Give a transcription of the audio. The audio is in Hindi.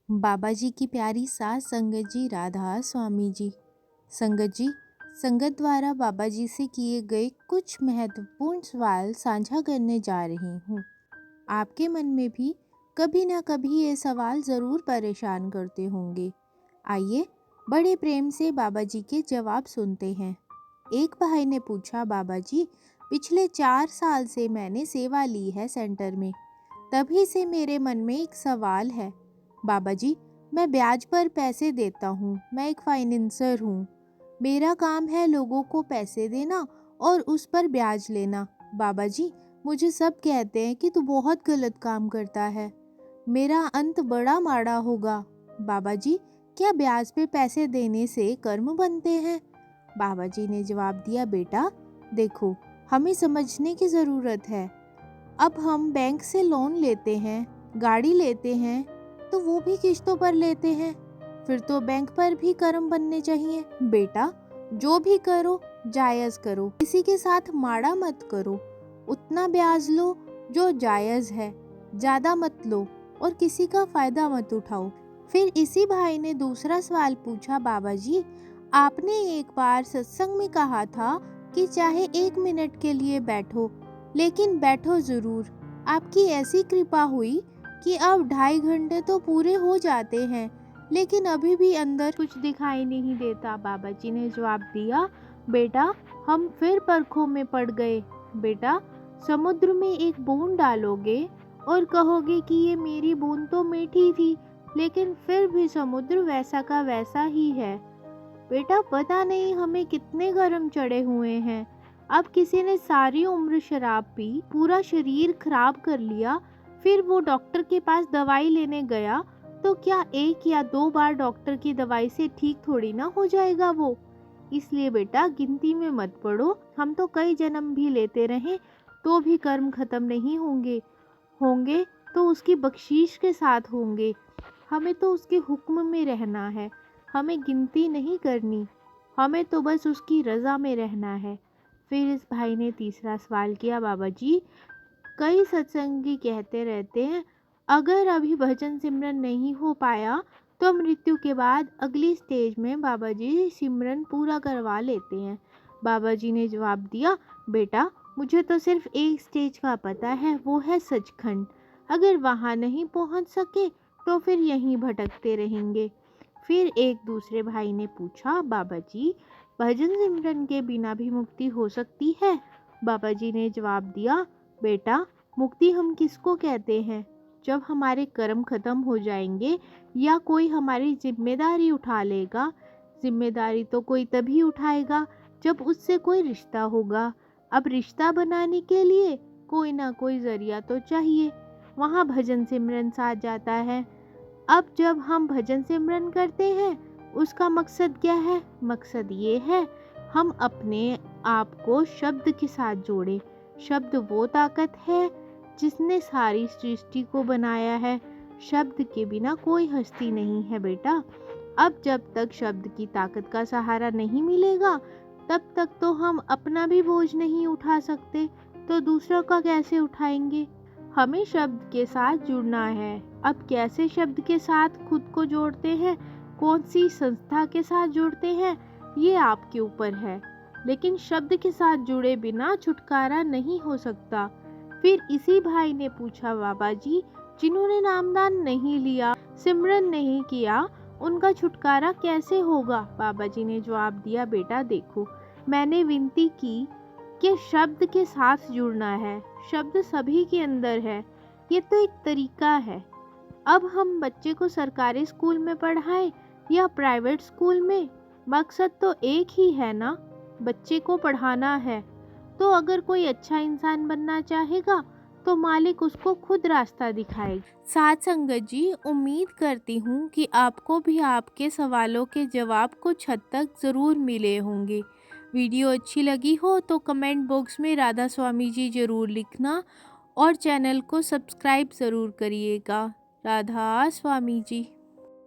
बाबा जी की प्यारी सास संगत जी राधा स्वामी जी। संगत जी, संगत द्वारा बाबा जी से किए गए कुछ महत्वपूर्ण सवाल साझा करने जा रही हूँ। आपके मन में भी कभी ना कभी ये सवाल ज़रूर परेशान करते होंगे। आइए बड़े प्रेम से बाबा जी के जवाब सुनते हैं। एक भाई ने पूछा, बाबा जी पिछले 4 साल से मैंने सेवा ली है सेंटर में, तभी से मेरे मन में एक सवाल है। बाबा जी, मैं ब्याज पर पैसे देता हूँ, मैं एक फाइनेंसर हूँ। मेरा काम है लोगों को पैसे देना और उस पर ब्याज लेना। बाबा जी, मुझे सब कहते हैं कि तू बहुत गलत काम करता है, मेरा अंत बड़ा माड़ा होगा। बाबा जी, क्या ब्याज पे पैसे देने से कर्म बनते हैं? बाबा जी ने जवाब दिया, बेटा देखो, हमें समझने की ज़रूरत है। अब हम बैंक से लोन लेते हैं, गाड़ी लेते हैं, तो वो भी किश्तों पर लेते हैं, फिर तो बैंक पर भी कर्म बनने चाहिए। बेटा, जो भी करो जायज़ करो, किसी के साथ माड़ा मत करो, उतना ब्याज लो जो जायज़ है, ज़्यादा मत लो और किसी का फ़ायदा मत उठाओ। फिर इसी भाई ने दूसरा सवाल पूछा, बाबा जी आपने एक बार सत्संग में कहा था कि चाहे 1 मिनट के लिए बैठो, लेकिन बैठो ज़रूर। आपकी ऐसी कृपा हुई कि अब 2.5 घंटे तो पूरे हो जाते हैं, लेकिन अभी भी अंदर कुछ दिखाई नहीं देता। बाबा जी ने जवाब दिया, बेटा हम फिर परखों में पड़ गए। बेटा, समुद्र में एक बूंद डालोगे और कहोगे कि ये मेरी बूंद तो मीठी थी, लेकिन फिर भी समुद्र वैसा का वैसा ही है। बेटा, पता नहीं हमें कितने गरम चढ़े हुए हैं। अब किसी ने सारी उम्र शराब पी, पूरा शरीर खराब कर लिया, फिर वो डॉक्टर के पास दवाई लेने गया, तो क्या 1 या 2 बार डॉक्टर की दवाई से ठीक थोड़ी ना हो जाएगा वो। इसलिए बेटा गिनती में मत पड़ो, हम तो कई जन्म भी लेते रहें तो भी कर्म खत्म नहीं होंगे, होंगे तो उसकी बख्शीश के साथ होंगे। हमें तो उसके हुक्म में रहना है, हमें गिनती नहीं करनी, हमें तो बस उसकी रज़ा में रहना है। फिर इस भाई ने तीसरा सवाल किया, बाबा जी कई सत्संगी कहते रहते हैं अगर अभी भजन सिमरन नहीं हो पाया तो मृत्यु के बाद अगली स्टेज में बाबा जी सिमरन पूरा करवा लेते हैं। बाबा जी ने जवाब दिया, बेटा मुझे तो सिर्फ एक स्टेज का पता है, वो है सचखंड। अगर वहाँ नहीं पहुँच सके तो फिर यहीं भटकते रहेंगे। फिर एक दूसरे भाई ने पूछा, बाबा जी भजन सिमरन के बिना भी मुक्ति हो सकती है? बाबा जी ने जवाब दिया, बेटा मुक्ति हम किसको कहते हैं? जब हमारे कर्म खत्म हो जाएंगे या कोई हमारी जिम्मेदारी उठा लेगा। जिम्मेदारी तो कोई तभी उठाएगा जब उससे कोई रिश्ता होगा। अब रिश्ता बनाने के लिए कोई ना कोई जरिया तो चाहिए, वहाँ भजन सिमरन साथ जाता है। अब जब हम भजन सिमरन करते हैं उसका मकसद क्या है? मकसद ये है हम अपने आप को शब्द के साथ जोड़ें। शब्द वो ताकत है जिसने सारी सृष्टि को बनाया है। शब्द के बिना कोई हस्ती नहीं है बेटा। अब जब तक शब्द की ताकत का सहारा नहीं मिलेगा तब तक तो हम अपना भी बोझ नहीं उठा सकते, तो दूसरों का कैसे उठाएंगे? हमें शब्द के साथ जुड़ना है। अब कैसे शब्द के साथ खुद को जोड़ते हैं, कौन सी संस्था के साथ जुड़ते हैं, ये आपके ऊपर है, लेकिन शब्द के साथ जुड़े बिना छुटकारा नहीं हो सकता। फिर इसी भाई ने पूछा, बाबा जी जिन्होंने नामदान नहीं लिया, सिमरन नहीं किया, उनका छुटकारा कैसे होगा? बाबा जी ने जवाब दिया, बेटा देखो, मैंने विनती की कि शब्द के साथ जुड़ना है। शब्द सभी के अंदर है, ये तो एक तरीका है। अब हम बच्चे को सरकारी स्कूल में पढ़ाएं या प्राइवेट स्कूल में, मकसद तो एक ही है ना, बच्चे को पढ़ाना है। तो अगर कोई अच्छा इंसान बनना चाहेगा तो मालिक उसको खुद रास्ता दिखाएगा। साथ संगत जी, उम्मीद करती हूँ कि आपको भी आपके सवालों के जवाब कुछ हद तक ज़रूर मिले होंगे। वीडियो अच्छी लगी हो तो कमेंट बॉक्स में राधा स्वामी जी ज़रूर लिखना और चैनल को सब्सक्राइब ज़रूर करिएगा। राधा स्वामी जी।